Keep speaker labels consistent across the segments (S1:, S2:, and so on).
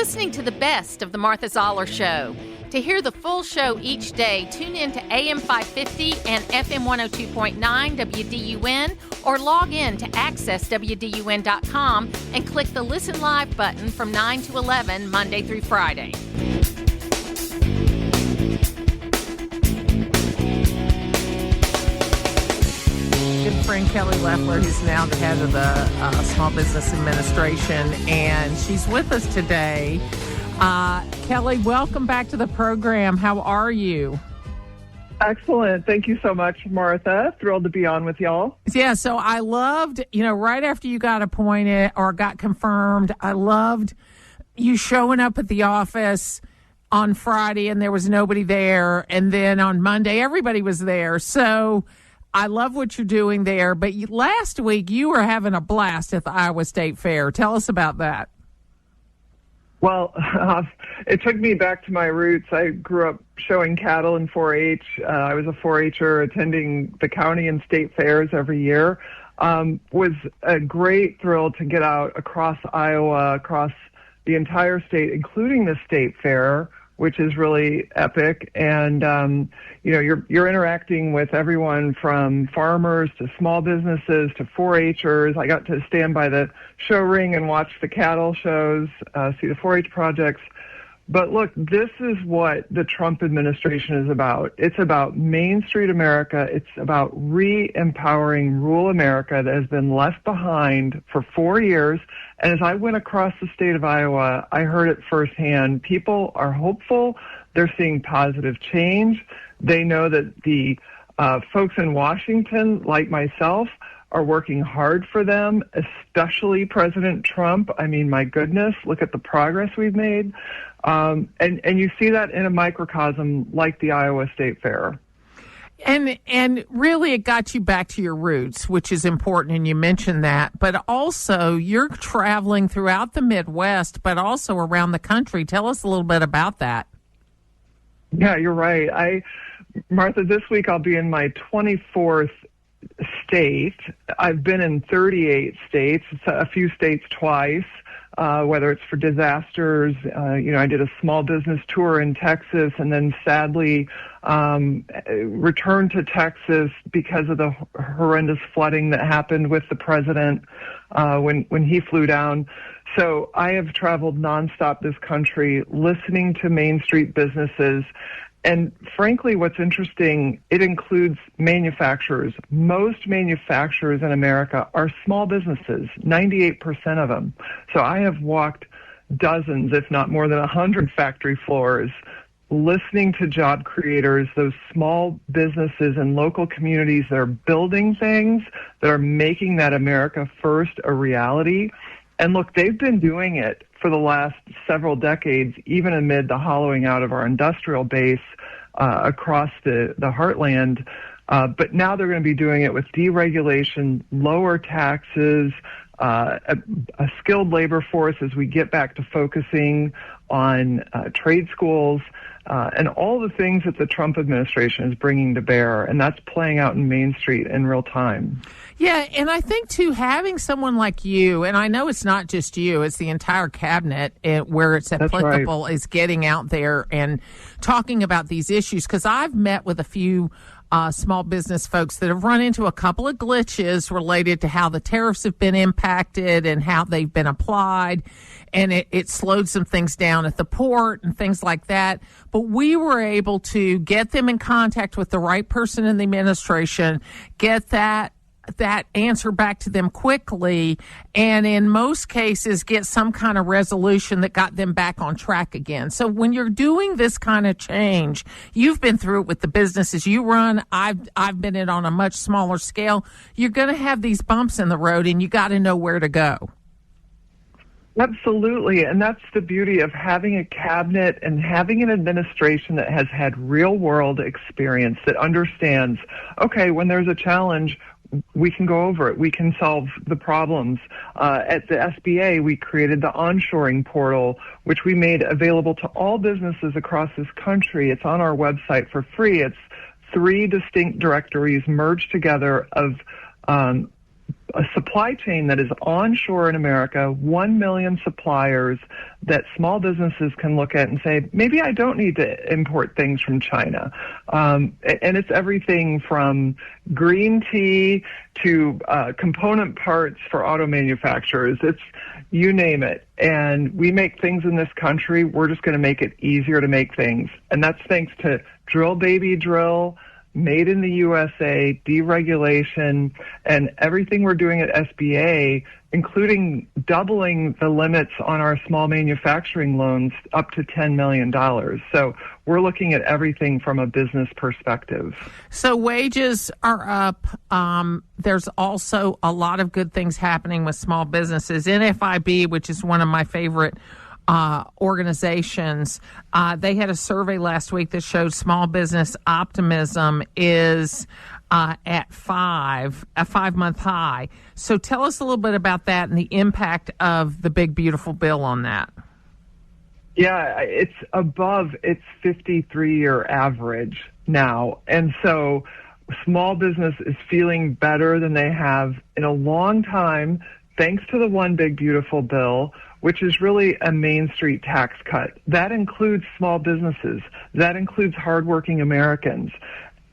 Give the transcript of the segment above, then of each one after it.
S1: listening to the best of the Martha Zoller Show. To hear the full show each day, tune in to AM 550 and FM 102.9 WDUN or log in to accesswdun.com and click the Listen Live button from 9 to 11 Monday through Friday.
S2: Good friend Kelly Loeffler, who's now the head of the Small Business Administration, and she's with us today. Kelly, welcome back to the program. How are you?
S3: Excellent. Thank you so much, Martha. Thrilled to be on with y'all.
S2: Yeah, so I loved, right after you got appointed or got confirmed, I loved you showing up at the office on Friday and there was nobody there. And then on Monday, everybody was there. So I love what you're doing there. But last week, you were having a blast at the Iowa State Fair. Tell us about that.
S3: Well, it took me back to my roots. I grew up showing cattle in 4-H. I was a 4-H'er attending the county and state fairs every year. Was a great thrill to get out across Iowa, across the entire state, including the state fair, which is really epic. And, you're interacting with everyone from farmers to small businesses to 4-H'ers. I got to stand by the show ring and watch the cattle shows, see the 4-H projects. But look, this is what the Trump administration is about. It's about Main Street America. It's about re-empowering rural America that has been left behind for 4 years. And as I went across the state of Iowa, I heard it firsthand. People are hopeful. They're seeing positive change. They know that the folks in Washington, like myself, are working hard for them, especially President Trump. I mean, my goodness, look at the progress we've made. And you see that in a microcosm like the Iowa State Fair.
S2: And really it got you back to your roots, which is important, and you mentioned that. But also you're traveling throughout the Midwest, but also around the country. Tell us a little bit about that.
S3: Yeah, you're right. Martha, this week I'll be in my 24th state. I've been in 38 states, a few states twice. Whether it's for disasters, I did a small business tour in Texas and then sadly returned to Texas because of the horrendous flooding that happened with the president when he flew down. So I have traveled nonstop this country, listening to Main Street businesses. And frankly, what's interesting, it includes manufacturers. Most manufacturers in America are small businesses, 98% of them. So I have walked dozens, if not more than 100 factory floors, listening to job creators, those small businesses in local communities that are building things, that are making that America First a reality. And look, they've been doing it for the last several decades, even amid the hollowing out of our industrial base across the heartland. But now they're going to be doing it with deregulation, lower taxes, a skilled labor force as we get back to focusing on trade schools, and all the things that the Trump administration is bringing to bear. And that's playing out in Main Street in real time.
S2: Yeah, and I think, too, having someone like you, and I know it's not just you, it's the entire cabinet where it's applicable, is getting out there and talking about these issues. Because I've met with a few small business folks that have run into a couple of glitches related to how the tariffs have been impacted and how they've been applied. And it slowed some things down at the port and things like that. But we were able to get them in contact with the right person in the administration, get that answer back to them quickly, and in most cases get some kind of resolution that got them back on track again. So when you're doing this kind of change, you've been through it with the businesses you run. I've been it on a much smaller scale. You're going to have these bumps in the road, and you got to know where to go.
S3: Absolutely, and that's the beauty of having a cabinet and having an administration that has had real-world experience, that understands, okay, when there's a challenge, we can go over it. We can solve the problems. At the SBA, we created the onshoring portal, which we made available to all businesses across this country. It's on our website for free. It's 3 distinct directories merged together of a supply chain that is onshore in America, 1 million suppliers that small businesses can look at and say, maybe I don't need to import things from China. And it's everything from green tea to component parts for auto manufacturers. It's you name it. And we make things in this country. We're just going to make it easier to make things. And that's thanks to Drill Baby Drill, Made in the USA, deregulation, and everything we're doing at SBA, including doubling the limits on our small manufacturing loans up to $10 million. So we're looking at everything from a business perspective.
S2: So wages are up. There's also a lot of good things happening with small businesses. NFIB, which is one of my favorite organizations, they had a survey last week that showed small business optimism is at a 5-month high. So tell us a little bit about that and the impact of the big, beautiful bill on that.
S3: Yeah, it's above its 53-year average now. And so small business is feeling better than they have in a long time, thanks to the One Big Beautiful Bill, which is really a Main Street tax cut. That includes small businesses. That includes hardworking Americans.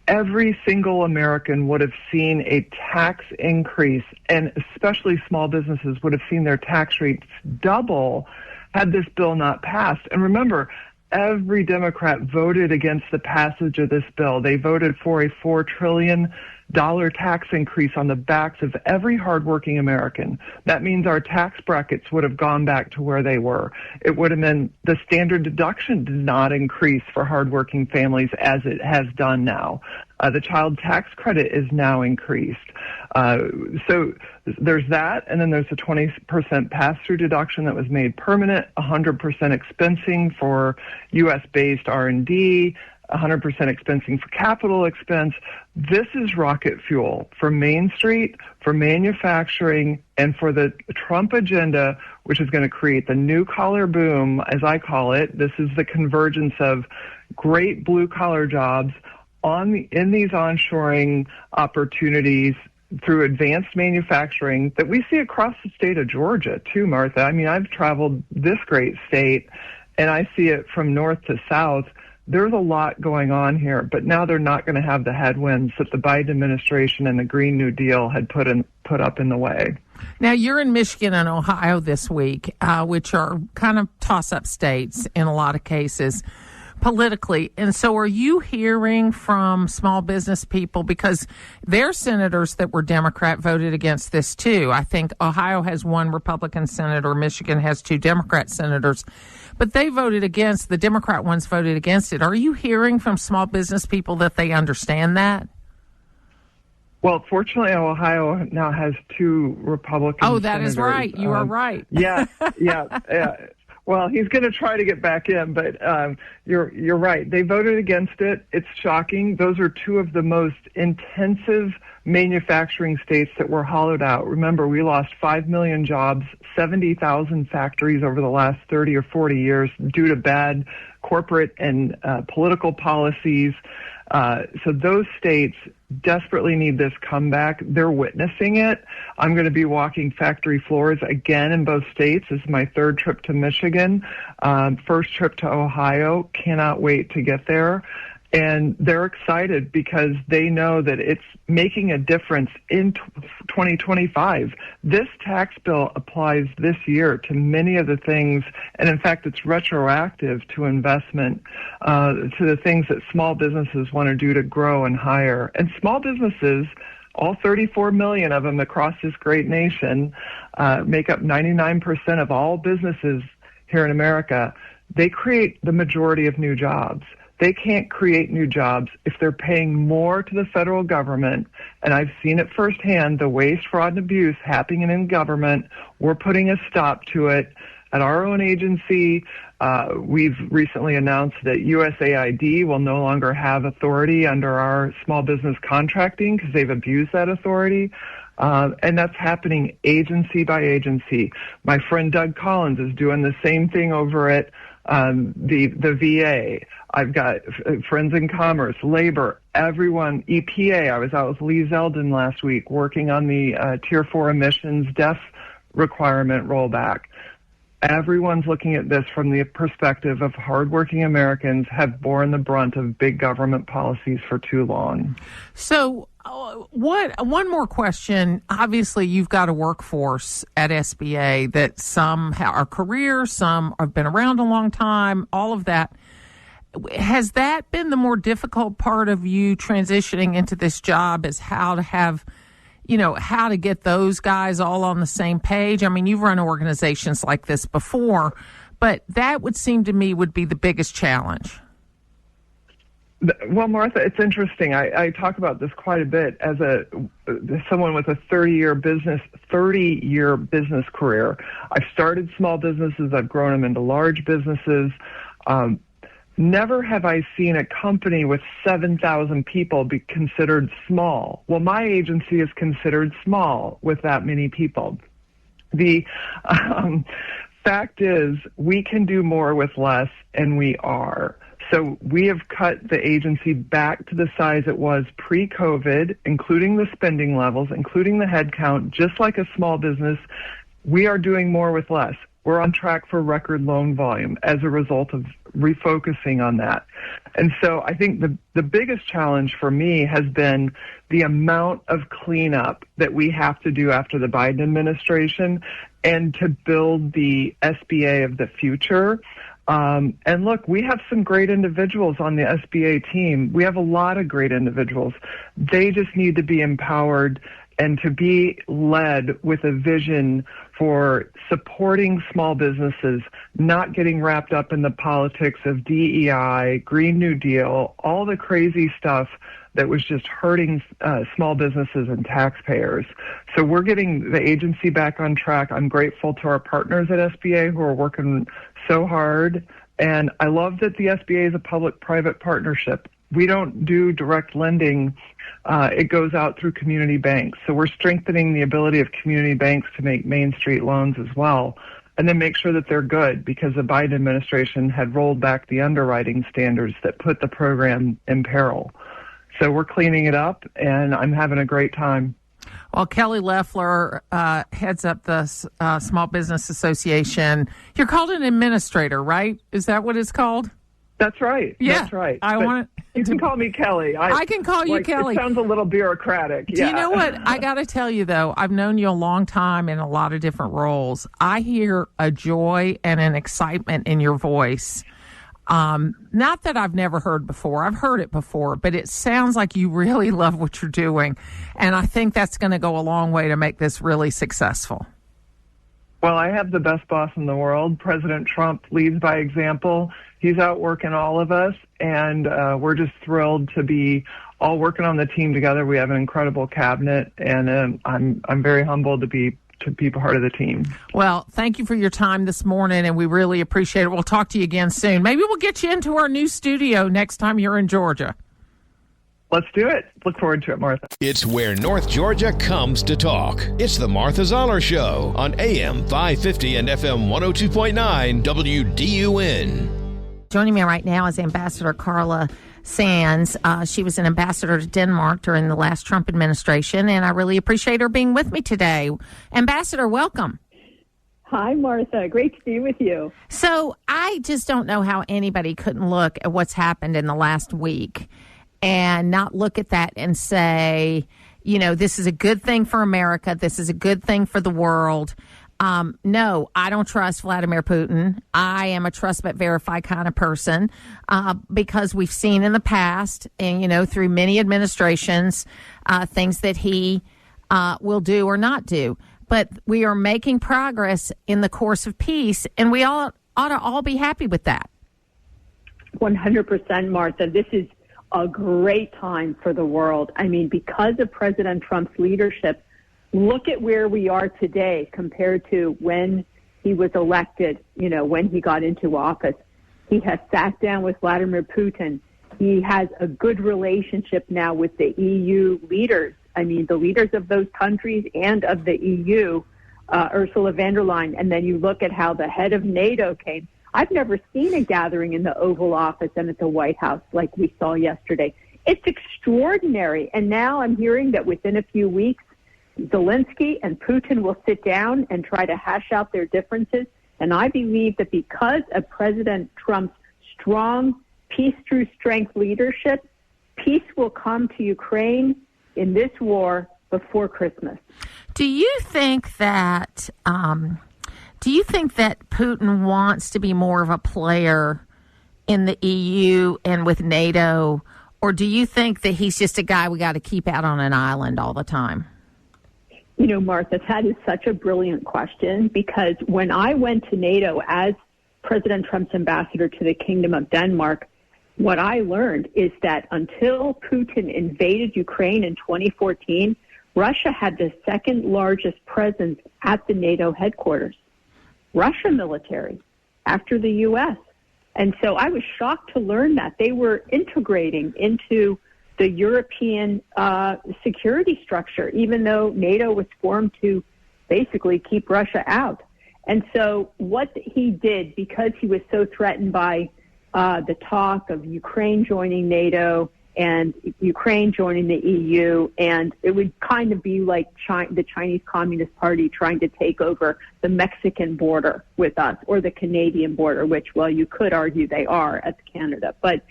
S3: Every single American would have seen a tax increase, and especially small businesses would have seen their tax rates double had this bill not passed. And remember, every Democrat voted against the passage of this bill. They voted for a $4 trillion tax increase on the backs of every hardworking American. That means our tax brackets would have gone back to where they were. It would have been the standard deduction did not increase for hardworking families as it has done now. The child tax credit is now increased. So there's that, and then there's a 20% pass-through deduction that was made permanent, 100% expensing for U.S.-based R&D, 100% expensing for capital expense. This is rocket fuel for Main Street, for manufacturing, and for the Trump agenda, which is going to create the new-collar boom, as I call it. This is the convergence of great blue-collar jobs in these onshoring opportunities through advanced manufacturing that we see across the state of Georgia, too, Martha. I mean, I've traveled this great state, and I see it from north to south. There's a lot going on here, but now they're not going to have the headwinds that the Biden administration and the Green New Deal had put up in the way.
S2: Now, you're in Michigan and Ohio this week, which are kind of toss-up states in a lot of cases politically. And so are you hearing from small business people, because their senators that were Democrat voted against this too? I think Ohio has one Republican senator, Michigan has 2 Democrat senators, but they voted against, the Democrat ones voted against it. Are you hearing from small business people that they understand that?
S3: Well, fortunately, Ohio now has 2 Republican senators.
S2: Oh, that is right. You are right.
S3: Yeah. Well, he's going to try to get back in, but you're right. They voted against it. It's shocking. Those are 2 of the most intensive manufacturing states that were hollowed out. Remember, we lost 5 million jobs, 70,000 factories over the last 30 or 40 years due to bad corporate and political policies. So those states desperately need this comeback. They're witnessing it. I'm going to be walking factory floors again in both states. This is my 3rd trip to Michigan, first trip to Ohio. Cannot wait to get there. And they're excited because they know that it's making a difference in 2025. This tax bill applies this year to many of the things, and in fact, it's retroactive to investment, to the things that small businesses want to do to grow and hire. And small businesses, all 34 million of them across this great nation, make up 99% of all businesses here in America. They create the majority of new jobs. They can't create new jobs if they're paying more to the federal government. And I've seen it firsthand, the waste, fraud, and abuse happening in government. We're putting a stop to it. At our own agency, we've recently announced that USAID will no longer have authority under our small business contracting because they've abused that authority. And that's happening agency by agency. My friend Doug Collins is doing the same thing over at the VA. I've got Friends in Commerce, Labor, everyone, EPA. I was out with Lee Zeldin last week working on the Tier 4 emissions DEF requirement rollback. Everyone's looking at this from the perspective of hardworking Americans have borne the brunt of big government policies for too long.
S2: So one more question. Obviously, you've got a workforce at SBA that some are careers, some have been around a long time, all of that. Has that been the more difficult part of you transitioning into this job, is how to have, how to get those guys all on the same page? I mean, you've run organizations like this before, but that would seem to me would be the biggest challenge.
S3: Well, Martha, it's interesting. I talk about this quite a bit as someone with a 30-year business career. I've started small businesses. I've grown them into large businesses. Never have I seen a company with 7,000 people be considered small. Well, my agency is considered small with that many people. The fact is, we can do more with less, and we are. So we have cut the agency back to the size it was pre-COVID, including the spending levels, including the headcount, just like a small business. We are doing more with less. We're on track for record loan volume as a result of refocusing on that. And so I think the biggest challenge for me has been the amount of cleanup that we have to do after the Biden administration and to build the SBA of the future. And look, we have some great individuals on the SBA team. We have a lot of great individuals. They just need to be empowered and to be led with a vision for supporting small businesses, not getting wrapped up in the politics of DEI, Green New Deal, all the crazy stuff that was just hurting small businesses and taxpayers. So we're getting the agency back on track. I'm grateful to our partners at SBA who are working so hard. And I love that the SBA is a public-private partnership. We don't do direct lending. It goes out through community banks. So we're strengthening the ability of community banks to make Main Street loans as well, and then make sure that they're good, because the Biden administration had rolled back the underwriting standards that put the program in peril. So we're cleaning it up, and I'm having a great time.
S2: Well, Kelly Loeffler heads up the Small Business Association. You're called an administrator, right? Is that what it's called?
S3: That's right.
S2: Yeah,
S3: that's right.
S2: You
S3: can call me Kelly.
S2: I can call you Kelly.
S3: It sounds a little bureaucratic.
S2: Do you know what? I got to tell you, though, I've known you a long time in a lot of different roles. I hear a joy and an excitement in your voice. Not that I've never heard before. I've heard it before, but it sounds like you really love what you're doing. And I think that's going to go a long way to make this really successful.
S3: Well, I have the best boss in the world. President Trump leads by example. He's outworking all of us, and we're just thrilled to be all working on the team together. We have an incredible cabinet, and I'm very humbled to be part of the team.
S2: Well, thank you for your time this morning, and we really appreciate it. We'll talk to you again soon. Maybe we'll get you into our new studio next time you're in Georgia.
S3: Let's do it. Look forward to it, Martha.
S4: It's where North Georgia comes to talk. It's the Martha Zoller Show on AM 550 and FM 102.9 WDUN.
S1: Joining me right now is Ambassador Carla Sands. She was an ambassador to Denmark during the last Trump administration, and I really appreciate her being with me today. Ambassador, welcome.
S5: Hi, Martha. Great to be with you.
S1: So I just don't know how anybody couldn't look at what's happened in the last week and not look at that and say, this is a good thing for America. This is a good thing for the world. No, I don't trust Vladimir Putin. I am a trust but verify kind of person because we've seen in the past and, through many administrations, things that he will do or not do. But we are making progress in the course of peace, and we ought to all be happy with that.
S5: 100%, Martha. This is a great time for the world. I mean, because of President Trump's leadership, look at where we are today compared to when he was elected, when he got into office. He has sat down with Vladimir Putin. He has a good relationship now with the EU leaders. I mean, the leaders of those countries and of the EU, Ursula von der Leyen. And then you look at how the head of NATO came. I've never seen a gathering in the Oval Office and at the White House like we saw yesterday. It's extraordinary. And now I'm hearing that within a few weeks, Zelensky and Putin will sit down and try to hash out their differences. And I believe that because of President Trump's strong peace through strength leadership, peace will come to Ukraine in this war before Christmas.
S2: Do you think that Putin wants to be more of a player in the EU and with NATO, or do you think that he's just a guy we got to keep out on an island all the time?
S5: You know, Martha, that is such a brilliant question, because when I went to NATO as President Trump's ambassador to the Kingdom of Denmark, what I learned is that until Putin invaded Ukraine in 2014, Russia had the second largest presence at the NATO headquarters. Russia military, after the U.S. And so I was shocked to learn that they were integrating into the European security structure, even though NATO was formed to basically keep Russia out. And so what he did, because he was so threatened by the talk of Ukraine joining NATO and Ukraine joining the EU, and it would kind of be like the Chinese Communist Party trying to take over the Mexican border with us, or the Canadian border, which, well, you could argue they are as Canada. But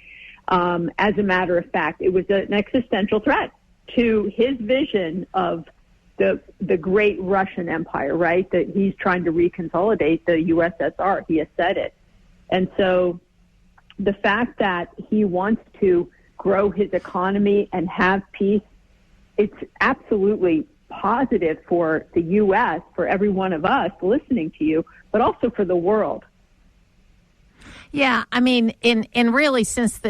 S5: as a matter of fact, it was an existential threat to his vision of the great Russian Empire, right? That he's trying to reconsolidate the USSR. He has said it. And so the fact that he wants to grow his economy and have peace, it's absolutely positive for the U.S., for every one of us listening to you, but also for the world.
S2: Yeah, I mean, in really since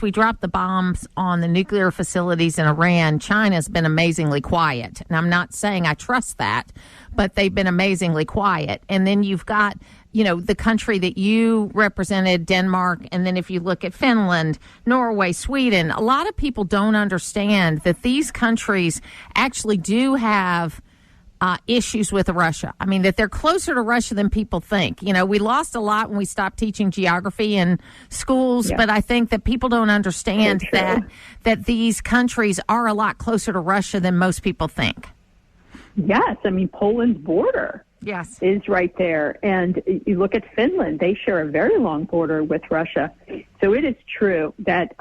S2: we dropped the bombs on the nuclear facilities in Iran, China's been amazingly quiet. And I'm not saying I trust that, but they've been amazingly quiet. And then you've got, you know, the country that you represented, Denmark, and then if you look at Finland, Norway, Sweden, a lot of people don't understand that these countries actually do have issues with Russia. I mean, that they're closer to Russia than people think. You know, we lost a lot when we stopped teaching geography in schools, but I think that people don't understand that these countries are a lot closer to Russia than most people think.
S5: Yes, I mean, Poland's border is right there. And you look at Finland, they share a very long border with Russia. So it is true that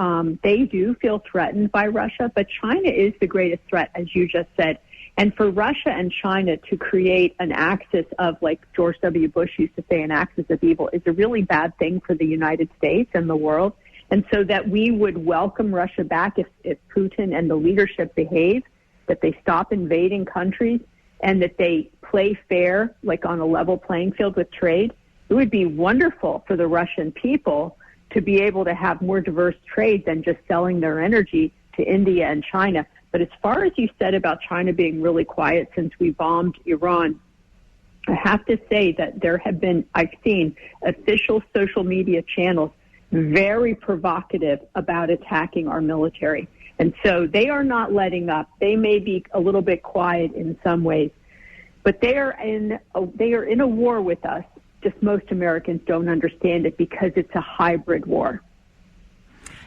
S5: they do feel threatened by Russia, but China is the greatest threat, as you just said. And for Russia and China to create an axis of, like George W. Bush used to say, an axis of evil, is a really bad thing for the United States and the world. And so that we would welcome Russia back if Putin and the leadership behave, that they stop invading countries and that they play fair, like on a level playing field with trade. It would be wonderful for the Russian people to be able to have more diverse trade than just selling their energy to India and China. But as far as you said about China being really quiet since we bombed Iran, I have to say that there have been, I've seen official social media channels very provocative about attacking our military. And so they are not letting up. They may be a little bit quiet in some ways, but they are in a war with us. Just most Americans don't understand it because it's a hybrid war.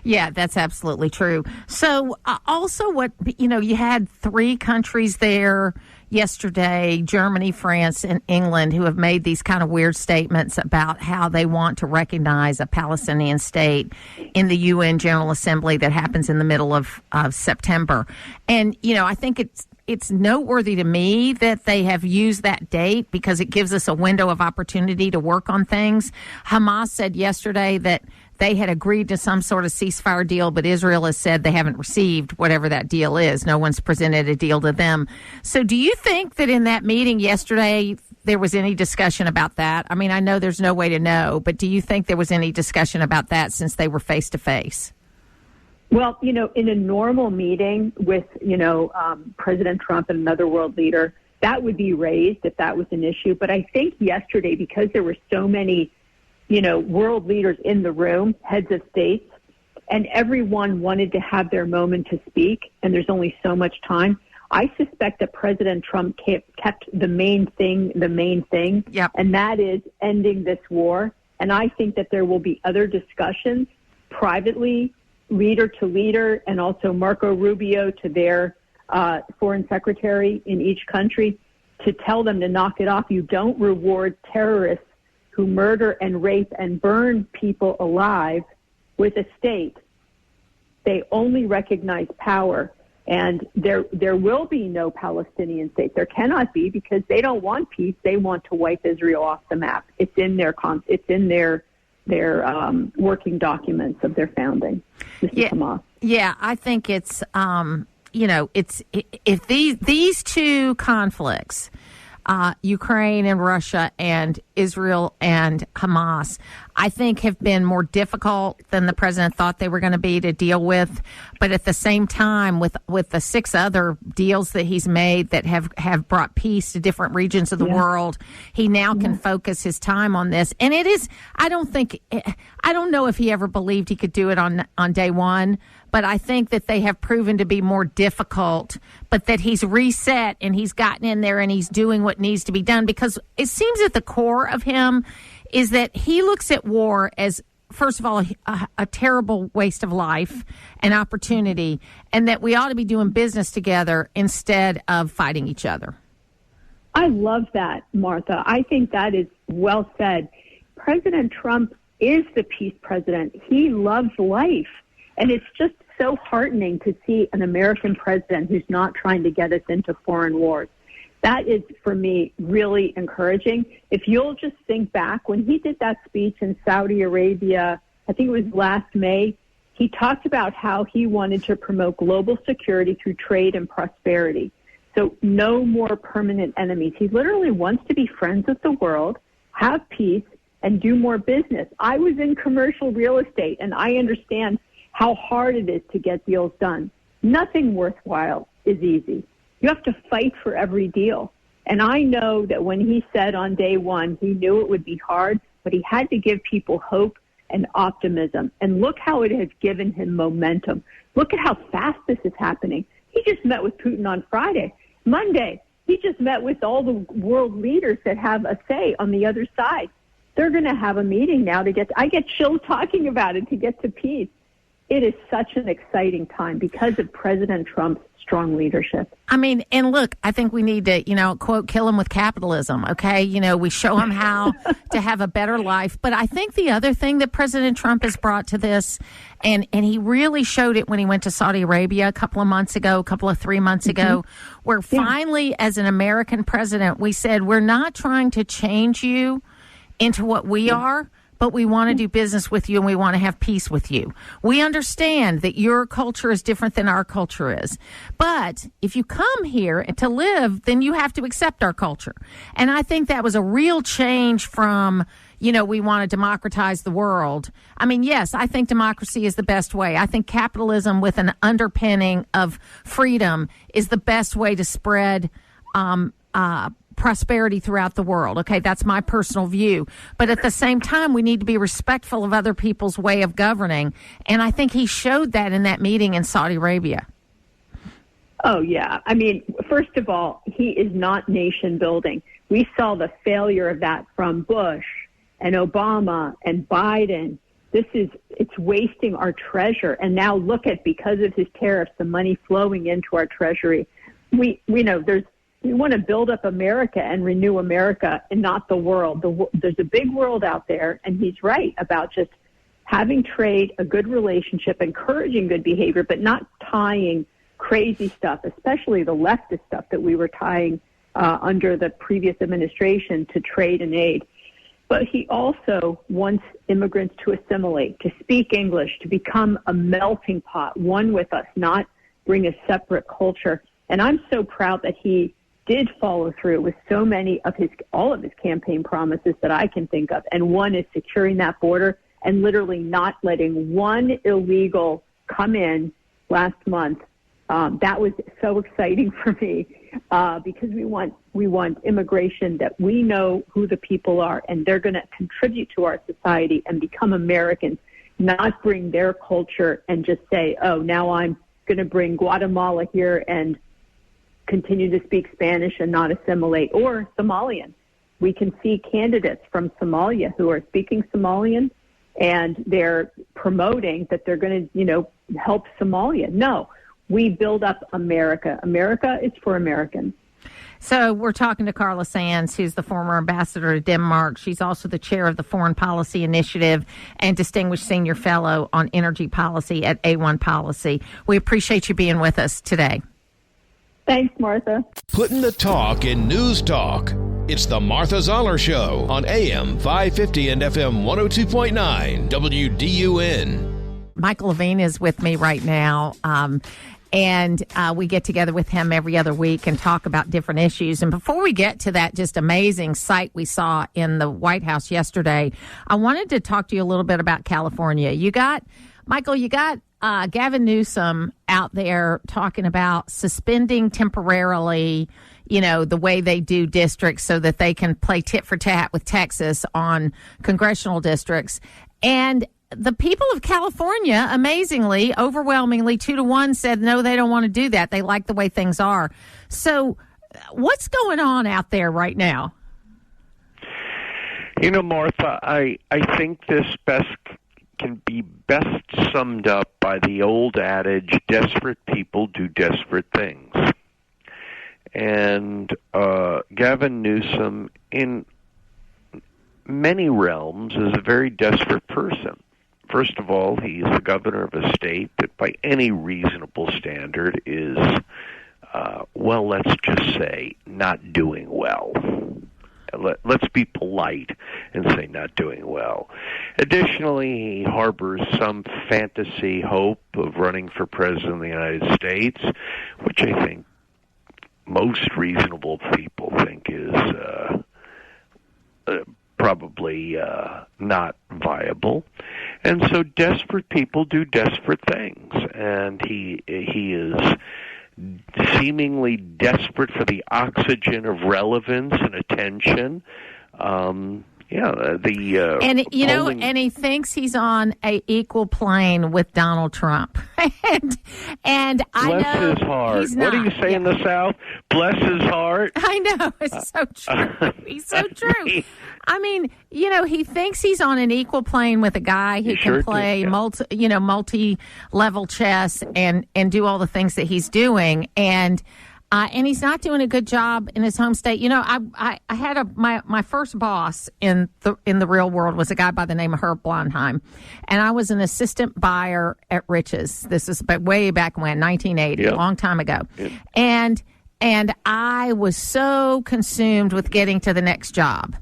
S2: Yeah, that's absolutely true. So also you had 3 countries there yesterday, Germany, France, and England, who have made these kind of weird statements about how they want to recognize a Palestinian state in the UN General Assembly that happens in the middle of September. And, you know, I think it's noteworthy to me that they have used that date because it gives us a window of opportunity to work on things. Hamas said yesterday that they had agreed to some sort of ceasefire deal, but Israel has said they haven't received whatever that deal is. No one's presented a deal to them. So do you think that in that meeting yesterday there was any discussion about that? I mean, I know there's no way to know, but do you think there was any discussion about that since they were face to face?
S5: Well, you know, in a normal meeting with, President Trump and another world leader, that would be raised if that was an issue. But I think yesterday, because there were so many world leaders in the room, heads of states, and everyone wanted to have their moment to speak, and there's only so much time. I suspect that President Trump kept the main thing,
S2: yep.
S5: And that is ending this war And I think that there will be other discussions privately, leader to leader, and also Marco Rubio to their foreign secretary in each country to tell them to knock it off. You don't reward terrorists who murder and rape and burn people alive with a state. They only recognize power. And there will be no Palestinian state. There cannot be, because they don't want peace. They want to wipe Israel off the map. It's in their working documents of their founding.
S2: Yeah, I think it's if these two conflicts, Ukraine and Russia and Israel and Hamas, I think have been more difficult than the president thought they were going to be to deal with. But at the same time, with the 6 other deals that he's made that have brought peace to different regions of the world, he now can focus his time on this. And it is, I don't know if he ever believed he could do it on day one, but I think that they have proven to be more difficult, but that he's reset and he's gotten in there and he's doing what needs to be done, because it seems at the core of him is that he looks at war as, first of all, a terrible waste of life and opportunity, and that we ought to be doing business together instead of fighting each other.
S5: I love that, Martha. I think that is well said. President Trump is the peace president. He loves life. And it's just so heartening to see an American president who's not trying to get us into foreign wars. That is, for me, really encouraging. If you'll just think back, when he did that speech in Saudi Arabia, I think it was last May, he talked about how he wanted to promote global security through trade and prosperity. So no more permanent enemies. He literally wants to be friends with the world, have peace, and do more business. I was in commercial real estate, and I understand how hard it is to get deals done. Nothing worthwhile is easy. You have to fight for every deal. And I know that when he said on day one, he knew it would be hard, but he had to give people hope and optimism. And look how it has given him momentum. Look at how fast this is happening. He just met with Putin on Friday. Monday, he just met with all the world leaders that have a say on the other side. They're going to have a meeting now I get chills talking about it, to get to peace. It is such an exciting time because of President Trump's strong leadership.
S2: I mean, and look, I think we need to, quote, kill him with capitalism, okay? We show him how to have a better life. But I think the other thing that President Trump has brought to this, and he really showed it when he went to Saudi Arabia a couple of 3 months ago, where finally, as an American president, we said, we're not trying to change you into what we are, but we want to do business with you and we want to have peace with you. We understand that your culture is different than our culture is. But if you come here to live, then you have to accept our culture. And I think that was a real change from, we want to democratize the world. I mean, yes, I think democracy is the best way. I think capitalism with an underpinning of freedom is the best way to spread prosperity throughout the world. Okay, that's my personal view. But at the same time, we need to be respectful of other people's way of governing. And I think he showed that in that meeting in Saudi Arabia.
S5: Oh, yeah. I mean, first of all, he is not nation building. We saw the failure of that from Bush and Obama and Biden. It's wasting our treasure. And now look at, because of his tariffs, the money flowing into our treasury. We want to build up America and renew America and not the world. There's a big world out there, and he's right about just having trade, a good relationship, encouraging good behavior, but not tying crazy stuff, especially the leftist stuff that we were tying under the previous administration to trade and aid. But he also wants immigrants to assimilate, to speak English, to become a melting pot, one with us, not bring a separate culture. And I'm so proud that he did follow through with so many of all of his campaign promises that I can think of. And one is securing that border and literally not letting one illegal come in last month. That was so exciting for me because we want immigration that we know who the people are and they're going to contribute to our society and become Americans, not bring their culture and just say, oh, now I'm going to bring Guatemala here and continue to speak Spanish and not assimilate, or Somalian. We can see candidates from Somalia who are speaking Somalian, and they're promoting that they're going to, help Somalia. No, we build up America. America is for Americans.
S1: So we're talking to Carla Sands, who's the former ambassador to Denmark. She's also the chair of the Foreign Policy Initiative and distinguished senior fellow on energy policy at A1 Policy. We appreciate you being with us today.
S5: Thanks, Martha.
S4: Putting the talk in news talk. It's the Martha Zoller Show on AM 550 and FM 102.9 WDUN.
S1: Michael Levine is with me right now. And we get together with him every other week and talk about different issues. And before we get to that just amazing sight we saw in the White House yesterday, I wanted to talk to you a little bit about California. Michael, you got Gavin Newsom out there talking about suspending temporarily, the way they do districts so that they can play tit for tat with Texas on congressional districts. And the people of California, amazingly, overwhelmingly, 2-1, said no, they don't want to do that. They like the way things are. So what's going on out there right now?
S6: Martha, I think this can be best summed up by the old adage, desperate people do desperate things. And Gavin Newsom, in many realms, is a very desperate person. First of all, he's the governor of a state that by any reasonable standard is, let's just say, not doing well. Let's be polite and say not doing well. Additionally, he harbors some fantasy hope of running for president of the United States, which I think most reasonable people think is probably not viable. And so desperate people do desperate things, and he is seemingly desperate for the oxygen of relevance and attention. And
S1: he thinks he's on a equal plane with Donald Trump. and I
S6: bless
S1: know
S6: his heart.
S1: He's not.
S6: What do you say in the South? Bless his heart.
S1: I know, it's so true. He's so true. I mean, he thinks he's on an equal plane with a guy who can play multi-level chess and do all the things that he's doing, and he's not doing a good job in his home state. I had my first boss in the real world was a guy by the name of Herb Blondheim, and I was an assistant buyer at Rich's. This is way back when, 1980, a long time ago, and I was so consumed with getting to the next job.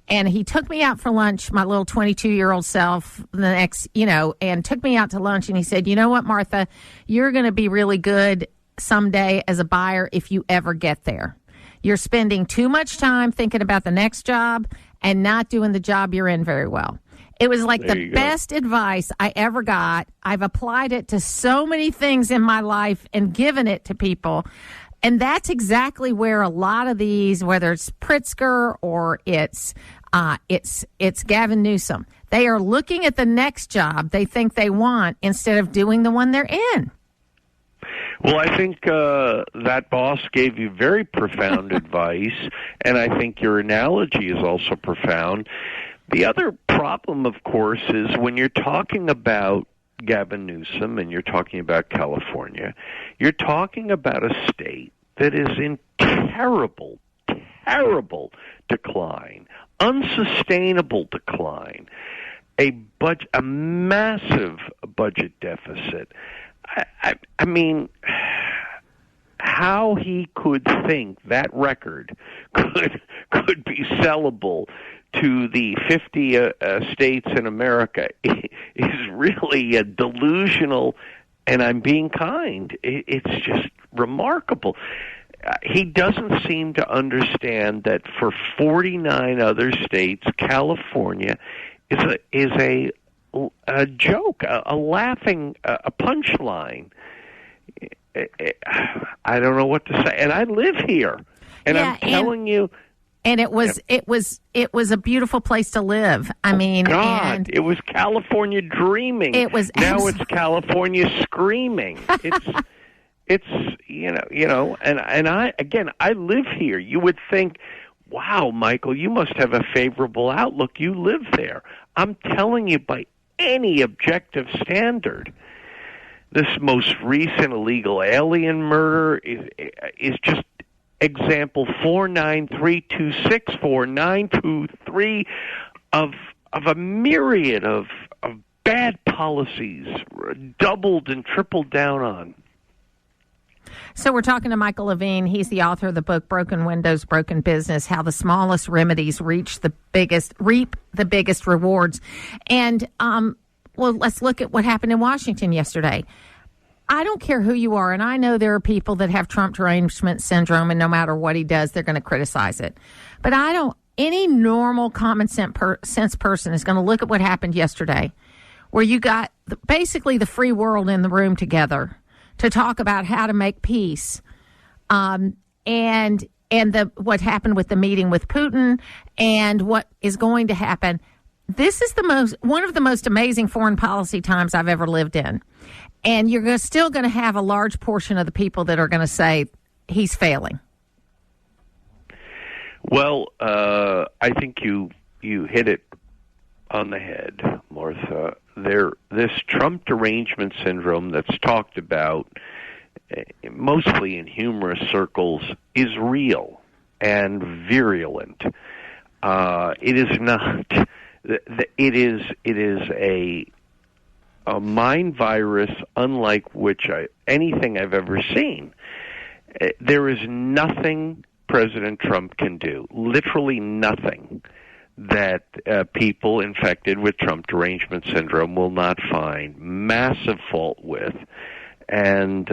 S1: And he took me out for lunch, my little 22-year-old self, and took me out to lunch. And he said, "You know what, Martha, you're going to be really good someday as a buyer if you ever get there. You're spending too much time thinking about the next job and not doing the job you're in very well." It was like the best advice I ever got. I've applied it to so many things in my life and given it to people. And that's exactly where a lot of these, whether it's Pritzker or it's Gavin Newsom, they are looking at the next job they think they want instead of doing the one they're in.
S6: Well, I think that boss gave you very profound advice, and I think your analogy is also profound. The other problem, of course, is when you're talking about Gavin Newsom and you're talking about California, you're talking about a state that is in terrible decline, unsustainable decline, a massive budget deficit. I mean, how he could think that record could be sellable to the 50 states in America is really delusional, and I'm being kind. It's just remarkable. He doesn't seem to understand that for 49 other states, California is a joke, a laughing, a punchline. I don't know what to say, and I live here, and I'm telling you.
S1: And it was a beautiful place to live. I mean,
S6: God, it was California dreaming.
S1: It was
S6: now it's California screaming. It's and I live here. You would think, wow, Michael, you must have a favorable outlook. You live there. I'm telling you, by any objective standard, this most recent illegal alien murder is just example 493264923 of a myriad of bad policies doubled and tripled down on.
S1: So we're talking to Michael Levine. He's the author of the book Broken Windows, Broken Business: How the Smallest Remedies reap the biggest rewards. And well, let's look at what happened in Washington yesterday. I don't care who you are, and I know there are people that have Trump derangement syndrome, and no matter what he does, they're going to criticize it. But any normal common sense person is going to look at what happened yesterday, where you got basically the free world in the room together to talk about how to make peace, and what happened with the meeting with Putin and what is going to happen. This is one of the most amazing foreign policy times I've ever lived in. And you're still going to have a large portion of the people that are going to say he's failing.
S6: Well, I think you hit it on the head, Martha. This Trump derangement syndrome that's talked about mostly in humorous circles is real and virulent. It is not. It is a mind virus unlike anything I've ever seen. There is nothing President Trump can do, literally nothing, that people infected with Trump derangement syndrome will not find massive fault with. And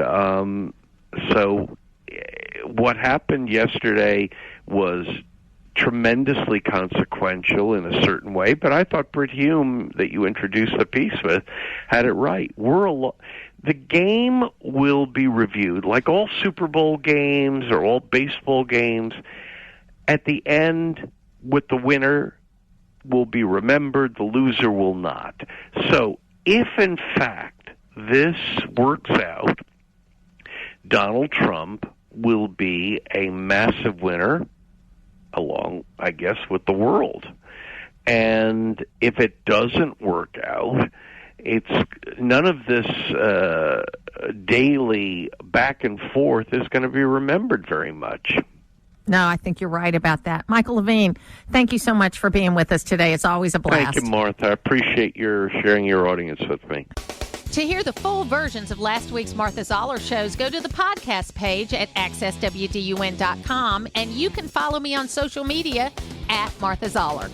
S6: so what happened yesterday was tremendously consequential in a certain way, but I thought Britt Hume, that you introduced the piece with, had it right. The game will be reviewed, like all Super Bowl games or all baseball games. At the end, with the winner will be remembered, the loser will not. So if, in fact, this works out, Donald Trump will be a massive winner, along, I guess, with the world. And if it doesn't work out, it's none of this daily back and forth is going to be remembered very much.
S1: No, I think you're right about that. Michael Levine, thank you so much for being with us today. It's always a blast.
S6: Thank you, Martha. I appreciate your sharing your audience with me.
S1: To hear the full versions of last week's Martha Zoller shows, go to the podcast page at accesswdun.com, and you can follow me on social media at Martha Zoller.